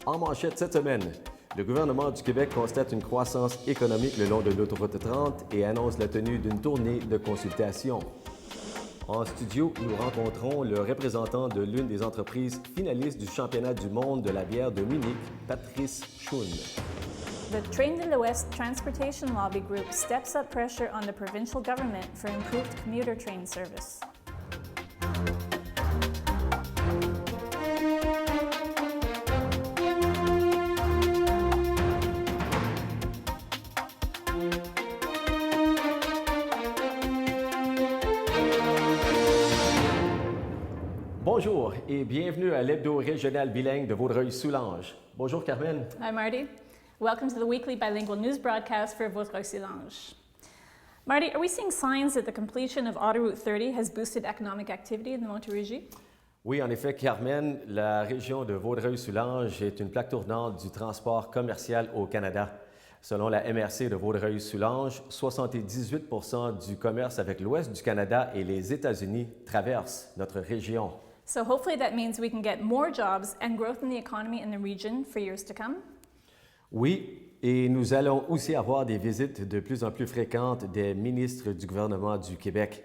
En manchette cette semaine, le gouvernement du Québec constate une croissance économique le long de l'autoroute 30 et annonce la tenue d'une tournée de consultation. En studio, nous rencontrons le représentant de l'une des entreprises finalistes du championnat du monde de la bière de Munich, Patrice Schoon. The Train de l'Ouest Transportation Lobby Group steps up pressure on the provincial government for improved commuter train service. Bonjour et bienvenue à l'hebdo régional bilingue de Vaudreuil-Soulanges. Bonjour Carmen. Hi Marty. Welcome to the weekly bilingual news broadcast for Vaudreuil-Soulanges. Marty, are we seeing signs that the completion of Autoroute 30 has boosted economic activity in the Montérégie? Oui, en effet, Carmen, la région de Vaudreuil-Soulanges est une plaque tournante du transport commercial au Canada. Selon la MRC de Vaudreuil-Soulanges, 78 du commerce avec l'ouest du Canada et les États-Unis traversent notre région. So hopefully that means we can get more jobs and growth in the economy in the region for years to come. Oui, et nous allons aussi avoir des visites de plus en plus fréquentes des ministres du gouvernement du Québec.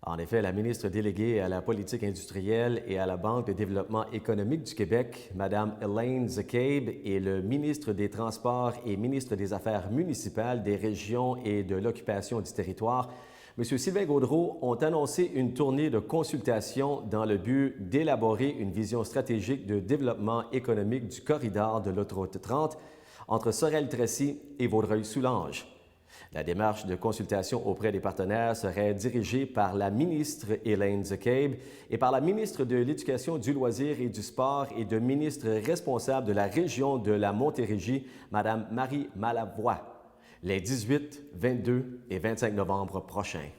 En effet, la ministre déléguée à la politique industrielle et à la Banque de développement économique du Québec, Mme Elaine McCabe, et le ministre des Transports et ministre des Affaires municipales, des régions et de l'occupation du territoire, M. Sylvain Gaudreault, ont annoncé une tournée de consultation dans le but d'élaborer une vision stratégique de développement économique du corridor de l'autoroute 30 entre Sorel-Tracy et Vaudreuil-Soulanges. La démarche de consultation auprès des partenaires serait dirigée par la ministre Elaine McCabe et par la ministre de l'Éducation, du loisir et du sport et de ministre responsable de la région de la Montérégie, Mme Marie Malavoie, les 18, 22 et 25 novembre prochains.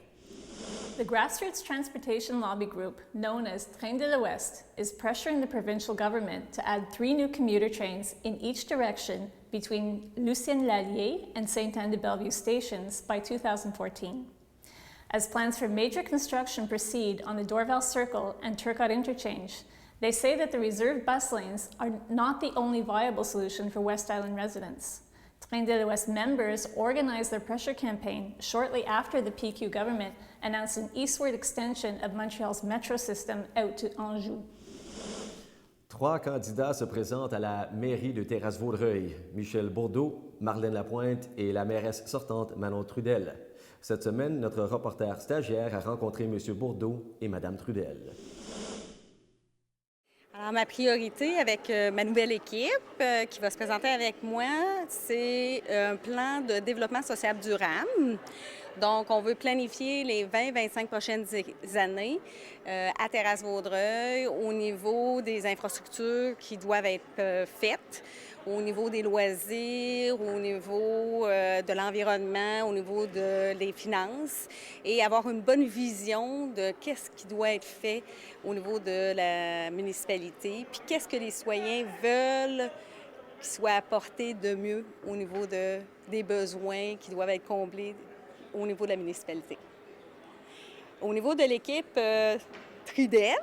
The Grassroots Transportation Lobby Group, known as Train de l'Ouest, is pressuring the provincial government to add 3 new commuter trains in each direction between Lucien-Lallier and Sainte-Anne-de-Bellevue stations by 2014. As plans for major construction proceed on the Dorval Circle and Turcotte Interchange, they say that the reserved bus lanes are not the only viable solution for West Island residents. Train de l'Ouest members organized their pressure campaign shortly after the PQ government announced an eastward extension of Montreal's metro system out to Anjou. 3 candidats se présentent à la mairie de Terrasse-Vaudreuil: Michel Bourdeau, Marlène Lapointe et la mairesse sortante Manon Trudel. Cette semaine, notre reporter stagiaire a rencontré M. Bourdeau et Mme Trudel. Alors, ma priorité avec ma nouvelle équipe qui va se présenter avec moi, c'est un plan de développement social durable. Donc, on veut planifier les 20-25 prochaines années à Terrasse-Vaudreuil au niveau des infrastructures qui doivent être faites, au niveau des loisirs, au niveau de l'environnement, au niveau des finances, et avoir une bonne vision de qu'est-ce qui doit être fait au niveau de la municipalité, puis qu'est-ce que les citoyens veulent qu'il soit apporté de mieux au niveau des besoins qui doivent être comblés au niveau de la municipalité. Au niveau de l'équipe Trudel,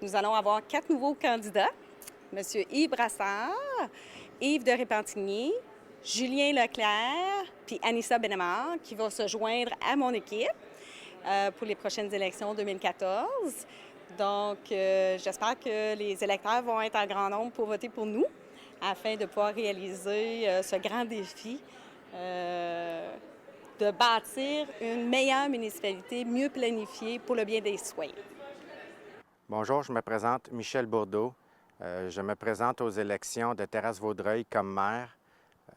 nous allons avoir 4 nouveaux candidats. M. Yves Brassard, Yves de Répentigny, Julien Leclerc, puis Anissa Benemar, qui vont se joindre à mon équipe pour les prochaines élections 2014. Donc, j'espère que les électeurs vont être en grand nombre pour voter pour nous, afin de pouvoir réaliser ce grand défi de bâtir une meilleure municipalité, mieux planifiée pour le bien des citoyens. Bonjour, je me présente Michel Bourdeau. Je me présente aux élections de Terrasse-Vaudreuil comme maire.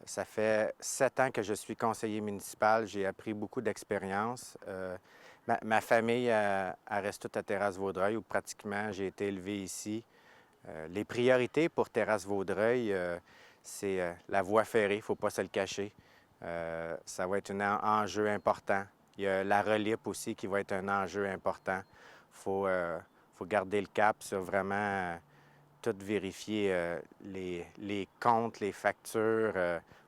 Ça fait 7 ans que je suis conseiller municipal. J'ai appris beaucoup d'expérience. Ma famille elle reste toute à Terrasse-Vaudreuil, où pratiquement j'ai été élevé ici. Les priorités pour Terrasse-Vaudreuil, c'est la voie ferrée, il ne faut pas se le cacher. Ça va être un enjeu important. Il y a la relief aussi qui va être un enjeu important. Il faut garder le cap sur vraiment tout vérifier les comptes, les factures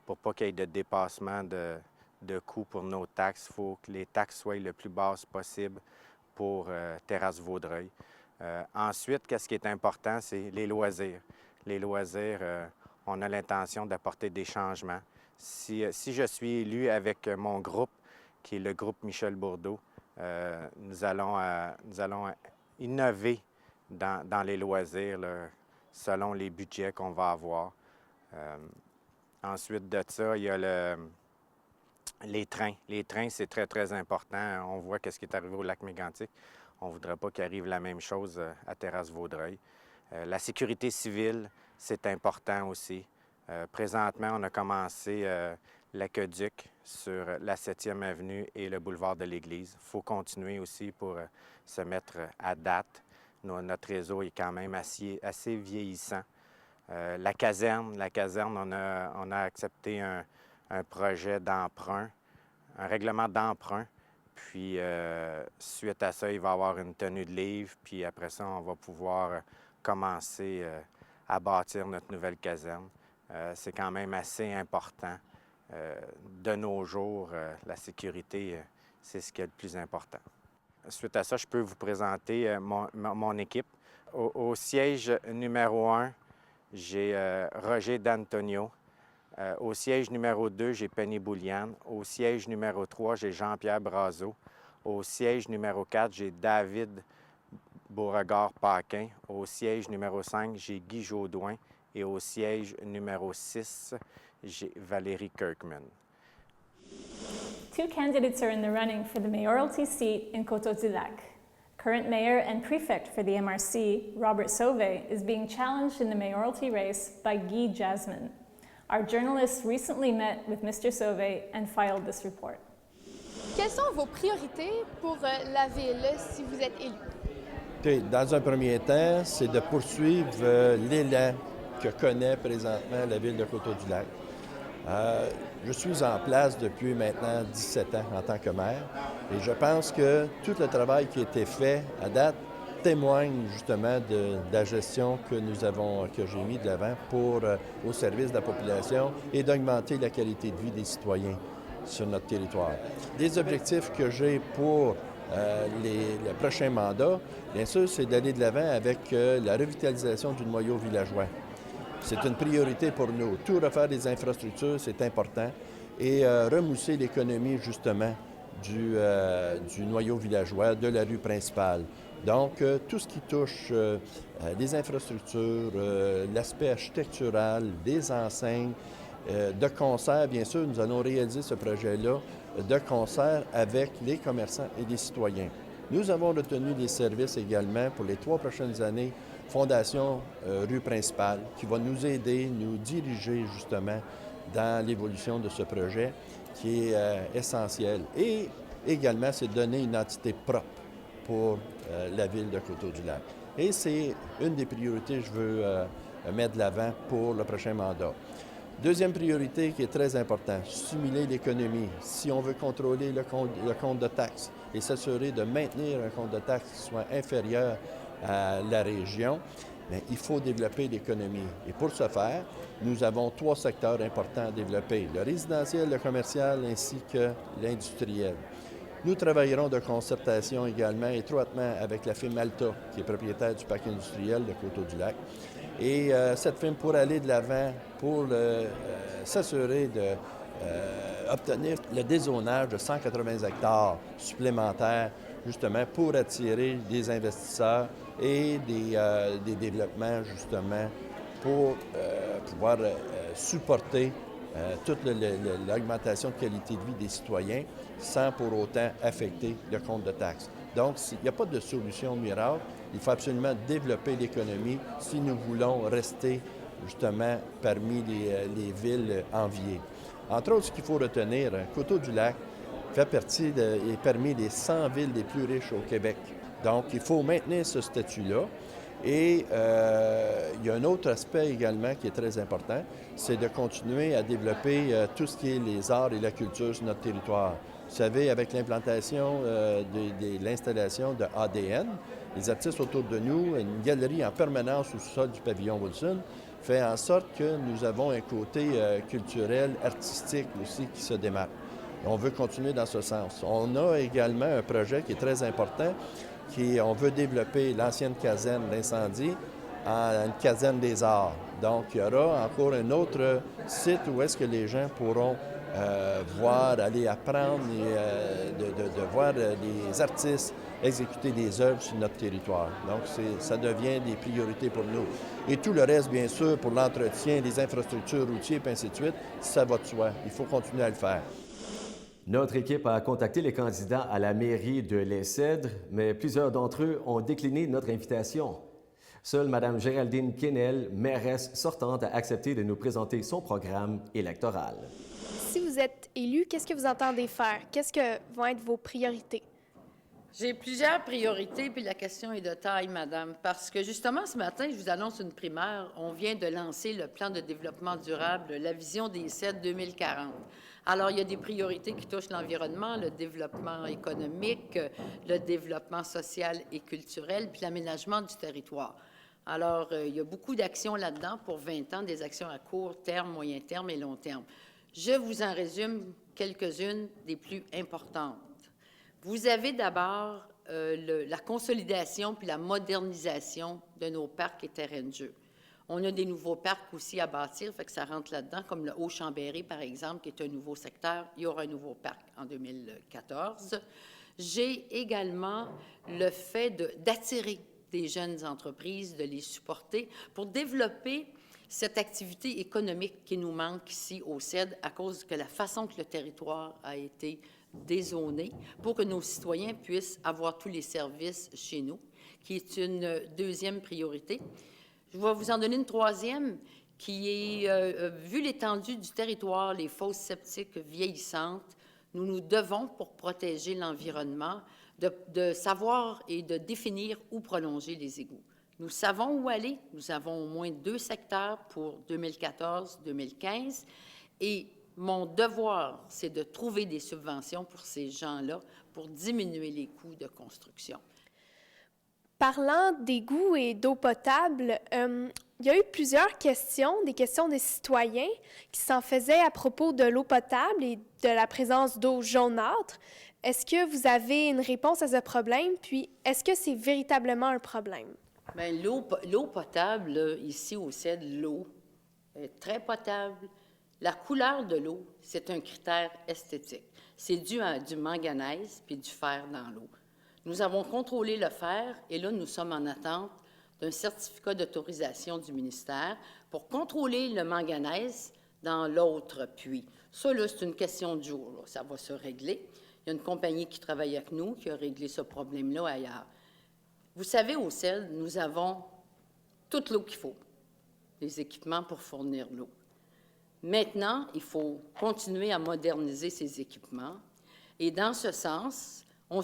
pour pas qu'il y ait de dépassement de coûts pour nos taxes. Il faut que les taxes soient le plus basses possible pour Terrasse-Vaudreuil. Ensuite, qu'est-ce qui est important, c'est les loisirs. Les loisirs, on a l'intention d'apporter des changements. Si je suis élu avec mon groupe, qui est le groupe Michel Bourdeau, nous allons innover dans les loisirs là, selon les budgets qu'on va avoir. Ensuite de ça, il y a les trains. Les trains, c'est très, très important. On voit ce qui est arrivé au lac Mégantic. On ne voudrait pas qu'il arrive la même chose à Terrasse-Vaudreuil. La sécurité civile, c'est important aussi. Présentement, on a commencé l'aqueduc sur la 7e avenue et le boulevard de l'Église. Il faut continuer aussi pour se mettre à date. Notre réseau est quand même assez vieillissant. La caserne, on a accepté un projet d'emprunt, un règlement d'emprunt. Puis, suite à ça, il va y avoir une tenue de livre. Puis après ça, on va pouvoir commencer à bâtir notre nouvelle caserne. C'est quand même assez important. De nos jours, la sécurité, c'est ce qui est le plus important. Suite à ça, je peux vous présenter mon équipe. Au siège numéro 1, j'ai Roger D'Antonio. Au siège numéro 2, j'ai Penny Boulian. Au siège numéro 3, j'ai Jean-Pierre Brazeau. Au siège numéro 4, j'ai David Beauregard-Paquin. Au siège numéro 5, j'ai Guy Jodoin. Et au siège numéro 6, j'ai Valérie Kirkman. 2 candidates are in the running for the mayoralty seat in Coteau-du-Lac. Current mayor and prefect for the MRC, Robert Sauvé, is being challenged in the mayoralty race by Guy Jasmine. Our journalists recently met with Mr. Sauvé and filed this report. Quelles sont vos priorités pour la ville si vous êtes élu? Okay. Dans un premier temps, c'est de poursuivre l'élan que connaît présentement la ville de Coteau-du-Lac. Je suis en place depuis maintenant 17 ans en tant que maire et je pense que tout le travail qui a été fait à date témoigne justement de la gestion que j'ai mis de l'avant au service de la population et d'augmenter la qualité de vie des citoyens sur notre territoire. Les objectifs que j'ai pour le prochain mandat, bien sûr, c'est d'aller de l'avant avec la revitalisation du noyau villageois. C'est une priorité pour nous. Tout refaire des infrastructures, c'est important. Et remousser l'économie, justement, du noyau villageois, de la rue principale. Donc, tout ce qui touche les infrastructures, l'aspect architectural, des enseignes, de concert, bien sûr, nous allons réaliser ce projet-là de concert avec les commerçants et les citoyens. Nous avons retenu des services également pour les 3 prochaines années, Fondation rue principale, qui va nous aider, nous diriger justement dans l'évolution de ce projet qui est essentiel. Et également, c'est donner une entité propre pour la ville de Coteau-du-Lac. Et c'est une des priorités que je veux mettre de l'avant pour le prochain mandat. Deuxième priorité qui est très importante, stimuler l'économie. Si on veut contrôler le compte de taxes et s'assurer de maintenir un compte de taxes qui soit inférieur à la région, bien, il faut développer l'économie. Et pour ce faire, nous avons 3 secteurs importants à développer, le résidentiel, le commercial ainsi que l'industriel. Nous travaillerons de concertation également étroitement avec la firme Alta, qui est propriétaire du parc industriel de Coteau-du-Lac. Et cette firme, pour aller de l'avant, pour s'assurer d'obtenir le dézonage de 180 hectares supplémentaires, justement, pour attirer des investisseurs et des développements, justement, pour pouvoir supporter toute l'augmentation de qualité de vie des citoyens sans pour autant affecter le compte de taxes. Donc, il n'y a pas de solution miracle. Il faut absolument développer l'économie si nous voulons rester justement parmi les villes enviées. Entre autres, ce qu'il faut retenir, Coteau-du-Lac fait partie est parmi les 100 villes les plus riches au Québec. Donc, il faut maintenir ce statut-là. Et il y a un autre aspect également qui est très important, c'est de continuer à développer tout ce qui est les arts et la culture sur notre territoire. Vous savez, avec l'implantation de l'installation de ADN, les artistes autour de nous, une galerie en permanence au sol du pavillon Wilson, fait en sorte que nous avons un côté culturel, artistique aussi qui se démarque. On veut continuer dans ce sens. On a également un projet qui est très important, on veut développer l'ancienne caserne d'incendie en une caserne des arts. Donc, il y aura encore un autre site où est-ce que les gens pourront voir, aller apprendre et de voir les artistes exécuter des œuvres sur notre territoire. Donc, ça devient des priorités pour nous. Et tout le reste, bien sûr, pour l'entretien, les infrastructures routières, et ainsi de suite, ça va de soi. Il faut continuer à le faire. Notre équipe a contacté les candidats à la mairie de Les Cèdres, mais plusieurs d'entre eux ont décliné notre invitation. Seule Mme Géraldine Quesnel, mairesse sortante, a accepté de nous présenter son programme électoral. Si vous êtes élu, qu'est-ce que vous entendez faire? Qu'est-ce que vont être vos priorités? J'ai plusieurs priorités, puis la question est de taille, madame, parce que justement, ce matin, je vous annonce une primaire. On vient de lancer le plan de développement durable, la vision des CED 2040. Alors, il y a des priorités qui touchent l'environnement, le développement économique, le développement social et culturel, puis l'aménagement du territoire. Alors, il y a beaucoup d'actions là-dedans pour 20 ans, des actions à court terme, moyen terme et long terme. Je vous en résume quelques-unes des plus importantes. Vous avez d'abord la consolidation puis la modernisation de nos parcs et terrains de jeu. On a des nouveaux parcs aussi à bâtir, fait que ça rentre là-dedans, comme le Haut-Chambéry, par exemple, qui est un nouveau secteur. Il y aura un nouveau parc en 2014. J'ai également le fait d'attirer des jeunes entreprises, de les supporter pour développer cette activité économique qui nous manque ici au CED à cause de la façon que le territoire a été dézoné pour que nos citoyens puissent avoir tous les services chez nous, qui est une deuxième priorité. Je vais vous en donner une troisième qui est, vu l'étendue du territoire, les fosses septiques vieillissantes, nous devons, pour protéger l'environnement, de savoir et de définir où prolonger les égouts. Nous savons où aller. Nous avons au moins 2 secteurs pour 2014-2015 et mon devoir, c'est de trouver des subventions pour ces gens-là pour diminuer les coûts de construction. Parlant d'égouts et d'eau potable, il y a eu plusieurs questions, des questions des citoyens qui s'en faisaient à propos de l'eau potable et de la présence d'eau jaunâtre. Est-ce que vous avez une réponse à ce problème? Puis, est-ce que c'est véritablement un problème? Bien, l'eau potable, là, ici au CED, l'eau est très potable. La couleur de l'eau, c'est un critère esthétique. C'est dû à du manganèse puis du fer dans l'eau. Nous avons contrôlé le fer et là, nous sommes en attente d'un certificat d'autorisation du ministère pour contrôler le manganèse dans l'autre puits. Ça, là, c'est une question de jour. Là. Ça va se régler. Il y a une compagnie qui travaille avec nous qui a réglé ce problème-là ailleurs. Vous savez, au CED, nous avons toute l'eau qu'il faut, les équipements pour fournir l'eau. Maintenant, il faut continuer à moderniser ces équipements. Et dans ce sens, on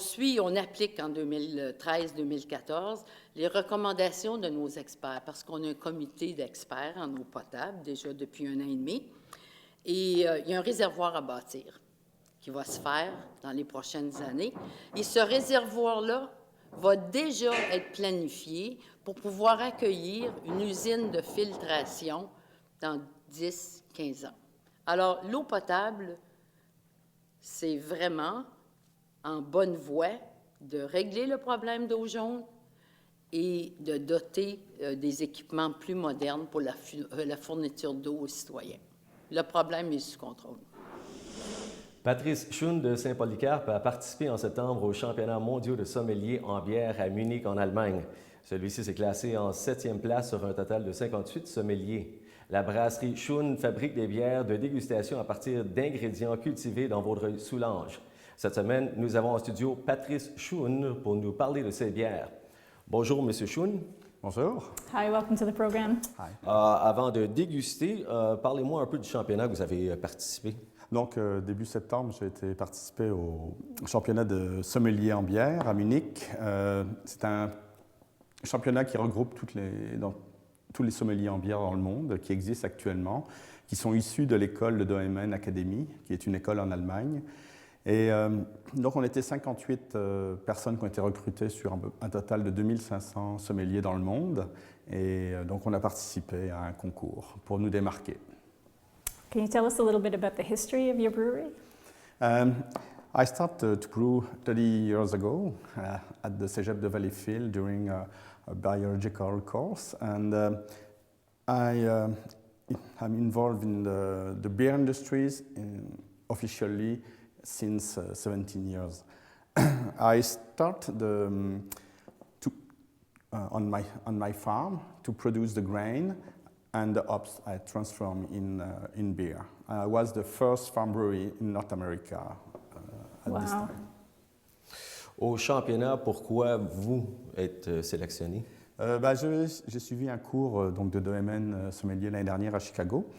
applique en 2013-2014 les recommandations de nos experts, parce qu'on a un comité d'experts en eau potable déjà depuis 1 an et demi. Et il y a un réservoir à bâtir qui va se faire dans les prochaines années. Et ce réservoir-là va déjà être planifié pour pouvoir accueillir une usine de filtration dans 10-15 ans. Alors, l'eau potable, c'est vraiment en bonne voie de régler le problème d'eau jaune et de doter des équipements plus modernes pour la fourniture d'eau aux citoyens. Le problème est sous contrôle. Patrice Schoon de Saint-Polycarpe a participé en septembre aux championnats mondiaux de sommelier en bière à Munich, en Allemagne. Celui-ci s'est classé en 7e place sur un total de 58 sommeliers. La brasserie Schoon fabrique des bières de dégustation à partir d'ingrédients cultivés dans Vaudreuil-Soulanges. Cette semaine, nous avons en studio Patrice Schoon pour nous parler de ces bières. Bonjour, M. Schoon. Bonjour. Hi, welcome to the program. Hi. Avant de déguster, parlez-moi un peu du championnat que vous avez participé. Donc, début septembre, j'ai été participer au championnat de sommelier en bière à Munich. C'est un championnat qui regroupe tous les sommeliers en bière dans le monde qui existent actuellement, qui sont issus de l'école de Doemen Academy, qui est une école en Allemagne. Et donc, on était 58 personnes qui ont été recrutées sur un total de 2500 sommeliers dans le monde. Et donc, on a participé à un concours pour nous démarquer. Can you tell us a little bit about the history of your brewery? I started to brew 30 years ago at the Cégep de Valleyfield during a biological course. And I'm involved in the beer industries officially since 17 years. I started on my farm to produce the grain and the hops I transform in beer. I was the first farm brewery in North America at this time. Au championnat, pourquoi vous êtes sélectionné? J'ai suivi un cours donc, de domaine sommelier l'année dernière à Chicago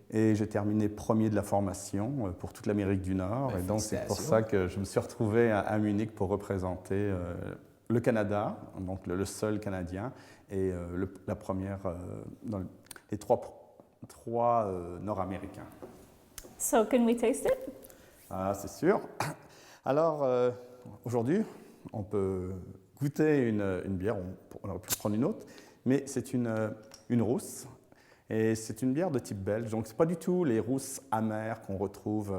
et j'ai terminé premier de la formation pour toute l'Amérique du Nord. Et donc c'est pour ça que je me suis retrouvé à Munich pour représenter le Canada, donc le seul Canadien, et la première dans les trois Nord-Américains. So, can we taste it? Ah, c'est sûr. Alors, aujourd'hui, on peut goûter une bière, on aurait pu prendre une autre, mais c'est une rousse, et c'est une bière de type belge, donc ce n'est pas du tout les rousses amères qu'on retrouve,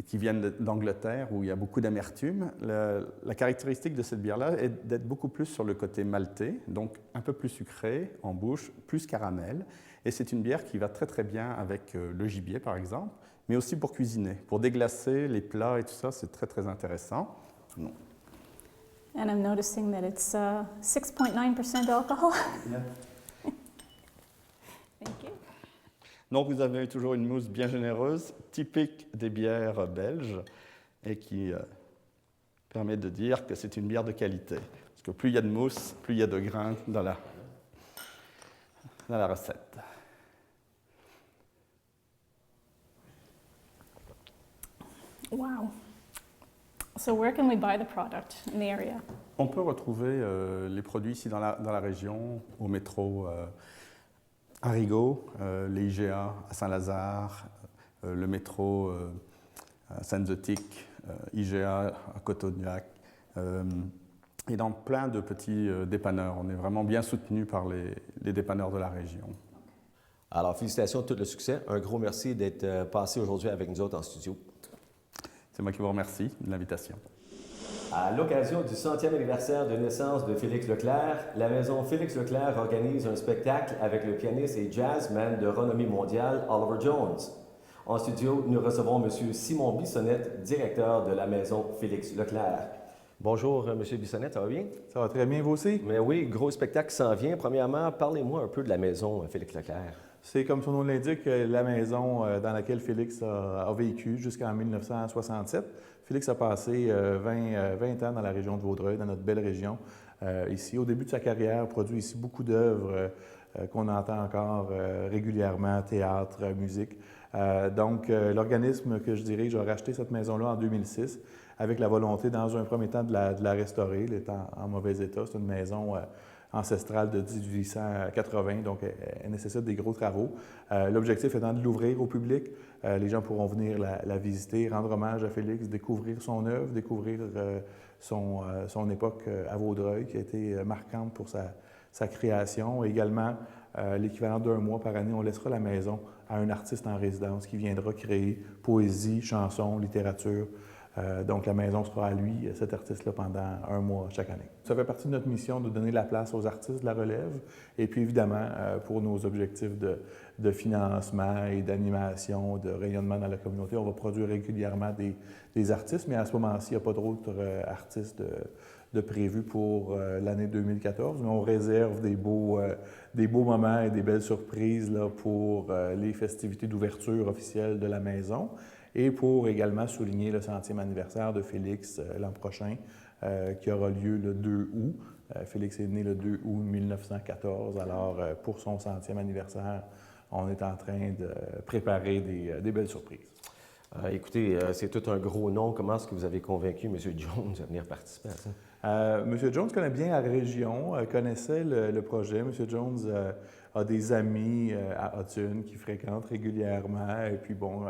qui viennent d'Angleterre, où il y a beaucoup d'amertume. La caractéristique de cette bière-là est d'être beaucoup plus sur le côté maltais, donc un peu plus sucré en bouche, plus caramel, et c'est une bière qui va très très bien avec le gibier par exemple, mais aussi pour cuisiner, pour déglacer les plats et tout ça, c'est très très intéressant. Non. And I'm noticing that it's 6.9% alcohol. Yeah. Thank you. Donc vous avez toujours une mousse bien généreuse, typique des bières belges, et qui permet de dire que c'est une bière de qualité. Parce que plus il y a de mousse, plus il y a de grains dans la recette. Wow. So where can we buy the product in the area? On peut retrouver les produits ici dans la région, au métro à Rigaud, les IGA à Saint-Lazare, le métro à Sainte-Zotique, IGA à Coteau-de-Lac, et dans plein de petits dépanneurs. On est vraiment bien soutenu par les dépanneurs de la région. Alors, félicitations de tout le succès. Un gros merci d'être passé aujourd'hui avec nous autres en studio. C'est moi qui vous remercie de l'invitation. À l'occasion du 100e anniversaire de naissance de Félix Leclerc, la maison Félix Leclerc organise un spectacle avec le pianiste et jazzman de renommée mondiale Oliver Jones. En studio, nous recevons M. Simon Bissonnette, directeur de la maison Félix Leclerc. Bonjour, M. Bissonnette, ça va bien? Ça va très bien, vous aussi? Mais oui, gros spectacle s'en vient. Premièrement, parlez-moi un peu de la maison Félix Leclerc. C'est comme son nom l'indique, la maison dans laquelle Félix a vécu jusqu'en 1967. Félix a passé 20 ans dans la région de Vaudreuil, dans notre belle région. Ici, au début de sa carrière, a produit ici beaucoup d'œuvres qu'on entend encore régulièrement, théâtre, musique. Donc, l'organisme que je dirige a racheté cette maison-là en 2006 avec la volonté, dans un premier temps, de la restaurer. Elle est en mauvais état. C'est une maison ancestrale de 1880, donc elle nécessite des gros travaux. L'objectif étant de l'ouvrir au public. Les gens pourront venir la visiter, rendre hommage à Félix, découvrir son œuvre, découvrir son époque à Vaudreuil, qui a été marquante pour sa création. Et également, l'équivalent d'1 mois par année, on laissera la maison à un artiste en résidence qui viendra créer poésie, chansons, littérature. Donc, la maison sera à lui, cet artiste-là, pendant 1 mois chaque année. Ça fait partie de notre mission de donner la place aux artistes de la relève. Et puis, évidemment, pour nos objectifs de financement et d'animation, de rayonnement dans la communauté, on va produire régulièrement des artistes. Mais à ce moment-ci, il n'y a pas d'autres artistes de prévus pour l'année 2014. Mais on réserve des beaux moments et des belles surprises là, pour les festivités d'ouverture officielle de la maison. Et pour également souligner le 100e anniversaire de Félix l'an prochain, qui aura lieu le 2 août. Félix est né le 2 août 1914, alors pour son 100e anniversaire, on est en train de préparer des belles surprises. Écoutez, c'est tout un gros nom. Comment est-ce que vous avez convaincu M. Jones de venir participer à ça? M. Jones connaît bien la région, connaissait le projet. M. Jones a des amis à Hutton qui fréquentent régulièrement. Et puis bon,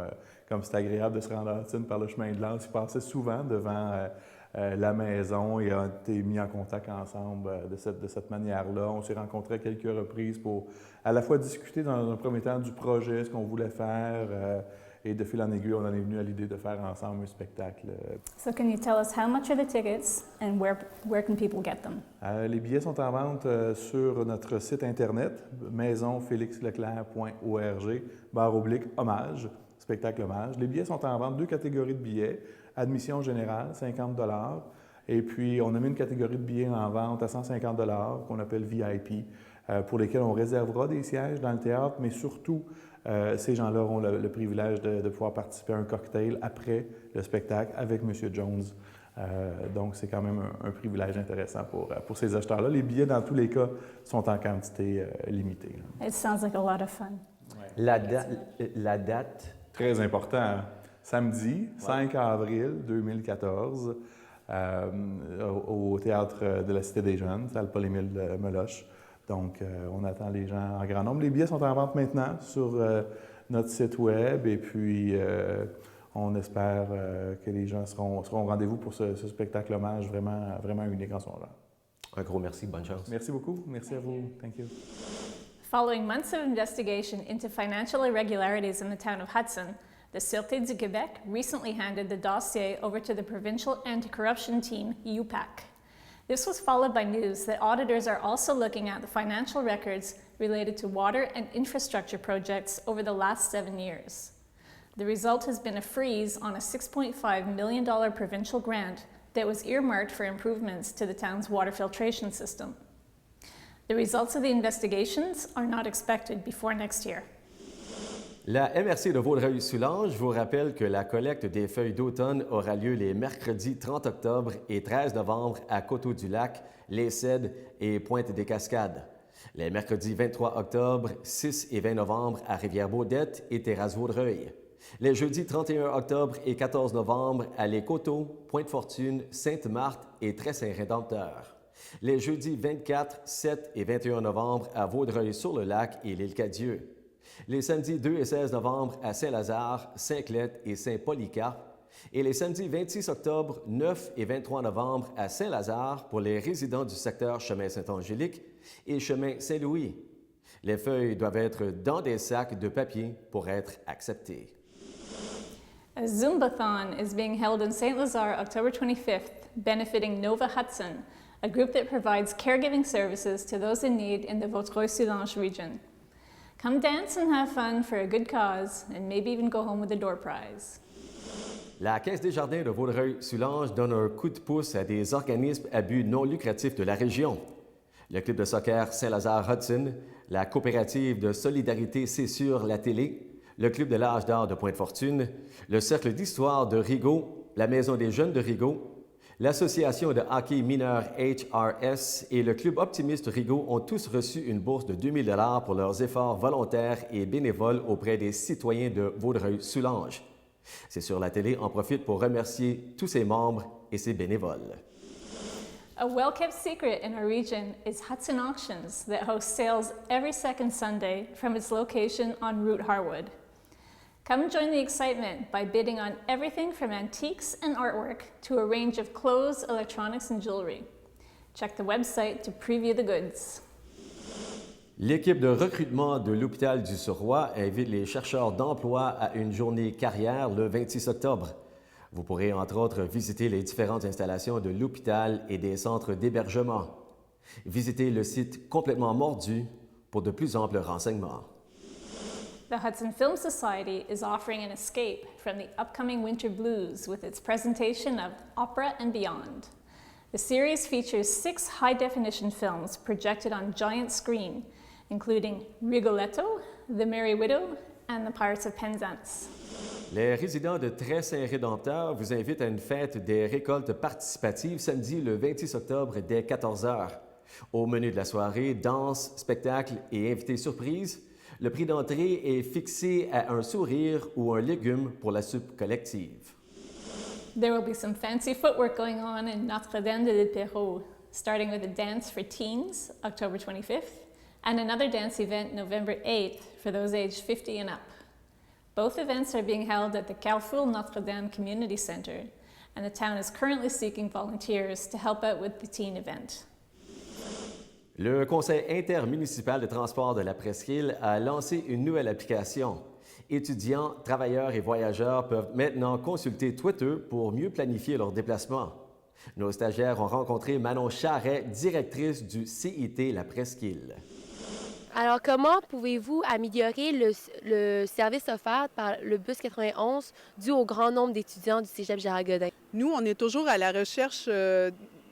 comme c'est agréable de se rendre à Hutton par le chemin de l'Anse, il passait souvent devant la maison et a été mis en contact ensemble de cette manière-là. On s'est rencontrés à quelques reprises pour à la fois discuter dans un premier temps du projet, ce qu'on voulait faire, Et de fil en aiguille, on en est venu à l'idée de faire ensemble un spectacle. So can you tell us how much are the tickets and where can people get them? Les billets sont en vente sur notre site Internet, maisonfélixleclerc.org/hommage, spectacle hommage. Les billets sont en vente, 2 catégories de billets. Admission générale, 50 $. Et puis, on a mis une catégorie de billets en vente à 150 $ qu'on appelle VIP, pour lesquels on réservera des sièges dans le théâtre, mais surtout, ces gens-là auront le privilège de pouvoir participer à un cocktail après le spectacle avec M. Jones. Donc, c'est quand même un privilège intéressant pour ces acheteurs-là. Les billets, dans tous les cas, sont en quantité limitée. It sounds like a lot of fun. La date? Très important. Samedi, 5 avril 2014, au Théâtre de la Cité des Jeunes, salle Paul-Émile Meloche. Donc, on attend les gens en grand nombre. Les billets sont en vente maintenant sur notre site web et puis on espère que les gens seront au rendez-vous pour ce spectacle hommage vraiment unique en son genre. Un gros merci, bonne chance. Merci beaucoup. Merci à vous. Thank you. Following months of investigation into financial irregularities in the town of Hudson, the Sûreté du Québec recently handed the dossier over to the Provincial Anti-Corruption Team, UPAC. This was followed by news that auditors are also looking at the financial records related to water and infrastructure projects over the last 7 years. The result has been a freeze on a $6.5 million provincial grant that was earmarked for improvements to the town's water filtration system. The results of the investigations are not expected before next year. La MRC de Vaudreuil-Soulanges vous rappelle que la collecte des feuilles d'automne aura lieu les mercredis 30 octobre et 13 novembre à Coteau-du-Lac, Les Cèdres et Pointe-des-Cascades. Les mercredis 23 octobre, 6 et 20 novembre à Rivière-Baudette et Terrasse-Vaudreuil. Les jeudis 31 octobre et 14 novembre à Les Coteaux, Pointe-Fortune, Sainte-Marthe et Très-Saint-Rédempteur. Les jeudis 24, 7 et 21 novembre à Vaudreuil-sur-le-Lac et l'Île-Cadieux. Les samedis 2 et 16 novembre à Saint-Lazare, Saint-Clet et Saint-Polycarpe. Et les samedis 26 octobre, 9 et 23 novembre à Saint-Lazare pour les résidents du secteur Chemin Saint-Angélique et Chemin Saint-Louis. Les feuilles doivent être dans des sacs de papier pour être acceptées. A Zumbathon is being held in St. Lazare October 25th, benefiting Nova Hudson, a group that provides caregiving services to those in need in the Vaudreuil-Soulanges region. Come dance and have fun for a good cause, and maybe even go home with a door prize. La Caisse des jardins de Vaudreuil-Soulanges donne un coup de pouce à des organismes à but non lucratif de la région. Le club de soccer Saint-Lazare-Hudson, la coopérative de solidarité C'est sûr la télé, le club de l'âge d'or de Pointe-Fortune, le cercle d'histoire de Rigaud, la maison des jeunes de Rigaud, l'association de hockey mineur HRS et le club optimiste Rigaud ont tous reçu une bourse de 2 000 $ pour leurs efforts volontaires et bénévoles auprès des citoyens de Vaudreuil-Soulanges. C'est sur la télé en profite pour remercier tous ses membres et ses bénévoles. A well-kept secret in our region is Hudson Auctions that hosts sales every second Sunday from its location on Route Harwood. Come join the excitement by bidding on everything from antiques and artwork to a range of clothes, electronics, and jewelry. Check the website to preview the goods. L'équipe de recrutement de l'hôpital du Surroi invite les chercheurs d'emploi à une journée carrière le 26 octobre. Vous pourrez entre autres visiter les différentes installations de l'hôpital et des centres d'hébergement. Visitez le site complètement mordu pour de plus amples renseignements. The Hudson Film Society is offering an escape from the upcoming winter blues with its presentation of Opera and Beyond. The series features 6 high-definition films projected on giant screen, including Rigoletto, The Merry Widow, and The Pirates of Penzance. Les résidents de Très-Saint-Rédempteur vous invitent à une fête des récoltes participatives samedi le 26 octobre dès 14 h. Au menu de la soirée, danse, spectacle et invités surprises. Le prix d'entrée est fixé à un sourire ou un légume pour la soupe collective. There will be some fancy footwork going on in Notre-Dame de l'Épereux, starting with a dance for teens, October 25th, and another dance event November 8th for those aged 50 and up. Both events are being held at the Carrefour Notre-Dame Community Center, and the town is currently seeking volunteers to help out with the teen event. Le Conseil intermunicipal de transport de la Presqu'île a lancé une nouvelle application. Étudiants, travailleurs et voyageurs peuvent maintenant consulter Twitter pour mieux planifier leurs déplacements. Nos stagiaires ont rencontré Manon Charret, directrice du CIT La Presqu'île. Alors, comment pouvez-vous améliorer le service offert par le bus 91 dû au grand nombre d'étudiants du Cégep Gérald-Godin? Nous, on est toujours à la recherche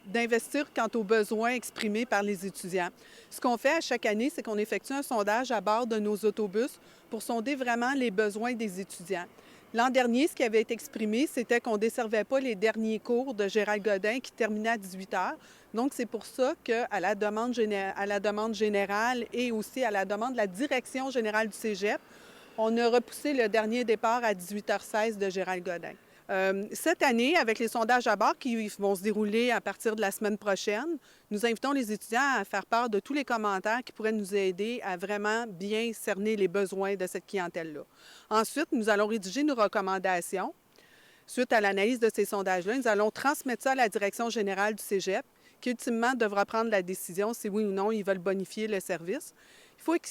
d'investir quant aux besoins exprimés par les étudiants. Ce qu'on fait à chaque année, c'est qu'on effectue un sondage à bord de nos autobus pour sonder vraiment les besoins des étudiants. L'an dernier, ce qui avait été exprimé, c'était qu'on ne desservait pas les derniers cours de Gérald-Godin qui terminaient à 18 h. Donc, c'est pour ça qu'à la demande générale et aussi à la demande de la direction générale du Cégep, on a repoussé le dernier départ à 18h16 de Gérald-Godin. Cette année, avec les sondages à bord qui vont se dérouler à partir de la semaine prochaine, nous invitons les étudiants à faire part de tous les commentaires qui pourraient nous aider à vraiment bien cerner les besoins de cette clientèle-là. Ensuite, nous allons rédiger nos recommandations. Suite à l'analyse de ces sondages-là, nous allons transmettre ça à la direction générale du Cégep, qui ultimement devra prendre la décision si oui ou non ils veulent bonifier le service.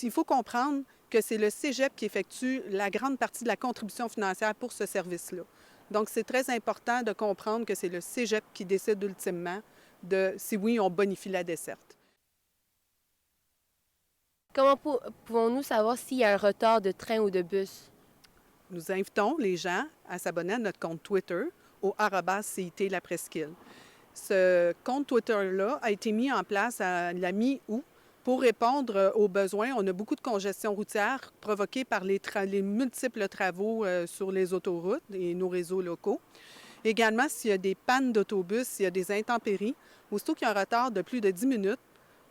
Il faut comprendre que c'est le Cégep qui effectue la grande partie de la contribution financière pour ce service-là. Donc, c'est très important de comprendre que c'est le Cégep qui décide ultimement de si oui, on bonifie la desserte. Comment pouvons-nous savoir s'il y a un retard de train ou de bus? Nous invitons les gens à s'abonner à notre compte Twitter au @CIT La Presqu'île. Ce compte Twitter-là a été mis en place à la mi-août pour répondre aux besoins. On a beaucoup de congestion routière provoquée par les multiples travaux sur les autoroutes et nos réseaux locaux. Également, s'il y a des pannes d'autobus, s'il y a des intempéries, aussitôt qu'il y a un retard de plus de 10 minutes,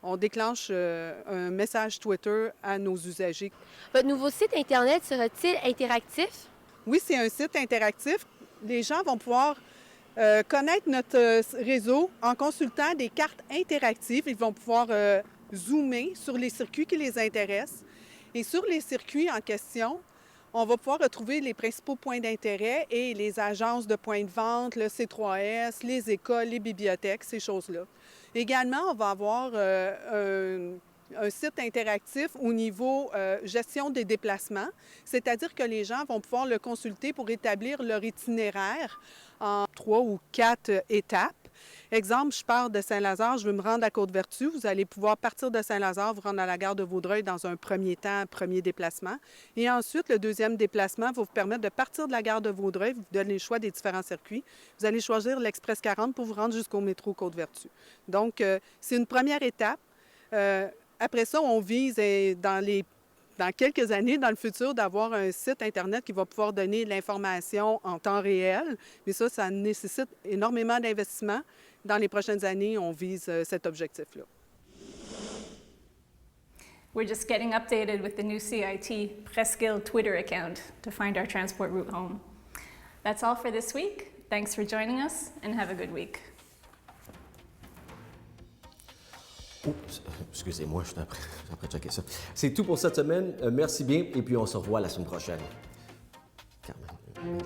on déclenche un message Twitter à nos usagers. Votre nouveau site Internet sera-t-il interactif? Oui, c'est un site interactif. Les gens vont pouvoir connaître notre réseau en consultant des cartes interactives. Ils vont pouvoir zoomer sur les circuits qui les intéressent. Et sur les circuits en question, on va pouvoir retrouver les principaux points d'intérêt et les agences de points de vente, le C3S, les écoles, les bibliothèques, ces choses-là. Également, on va avoir un site interactif au niveau gestion des déplacements, c'est-à-dire que les gens vont pouvoir le consulter pour établir leur itinéraire en 3 ou 4 étapes. Exemple, je pars de Saint-Lazare, je veux me rendre à Côte-Vertu. Vous allez pouvoir partir de Saint-Lazare, vous rendre à la gare de Vaudreuil dans un premier temps, premier déplacement. Et ensuite, le deuxième déplacement va vous permettre de partir de la gare de Vaudreuil, vous donner le choix des différents circuits. Vous allez choisir l'Express 40 pour vous rendre jusqu'au métro Côte-Vertu. Donc, c'est une première étape. Après ça, on vise dans quelques années, dans le futur, d'avoir un site Internet qui va pouvoir donner l'information en temps réel. Mais ça nécessite énormément d'investissement. Dans les prochaines années, on vise cet objectif-là. We're just getting updated with the new CIT Presqu'île Twitter account to find our transport route home. That's all for this week. Thanks for joining us and have a good week. Oups, excusez-moi, je suis après checker ça. C'est tout pour cette semaine. Merci bien et puis on se revoit la semaine prochaine. Carmen,